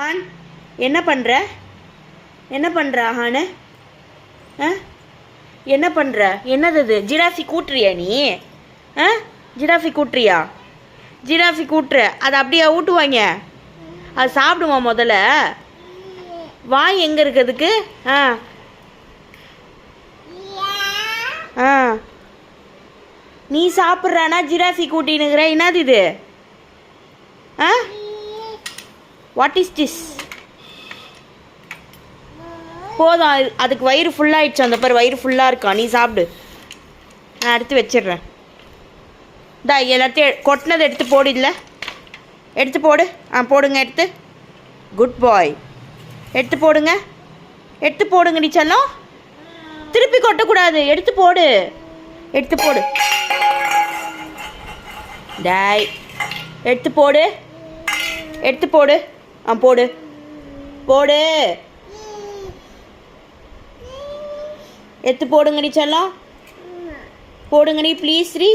ஆஹான் என்ன பண்ணுற ஆஹானு? என்ன பண்ணுற? என்னது இது? ஜிராஃபி கூட்டுறியா நீ? ஜிராஃபி கூட்டுறியா? ஜிராஃபி கூட்டுற அதை அப்படியே ஊட்டுவாங்க. அது சாப்பிடுமா முதல்ல? வாய் எங்கே இருக்கிறதுக்கு? நீ சாப்பிட்றானா ஜிராஃபி கூட்டினுங்கிற? என்னது இது? What is this? போதும், அதுக்கு வயிறு ஃபுல்லாகிடுச்சு. அந்த பாரு வயிறு ஃபுல்லாக இருக்கா. நீ சாப்பிடு, நான் எடுத்து வச்சிடுறேன். எல்லாத்தையும் கொட்டினதை எடுத்து போடு. இல்லை எடுத்து போடு. போடுங்க எடுத்து. குட் பாய். எடுத்து போடுங்க, எடுத்து போடுங்கடி செல்லம். திருப்பி கொட்டக்கூடாது, எடுத்து போடு, எடுத்து போடு. டாய் எடுத்து போடு, எடுத்து போடு. போடு போடு, எடுத்து போடுங்கடி செல்லம். போடுங்கடி ப்ளீஸ் ஸ்ரீ.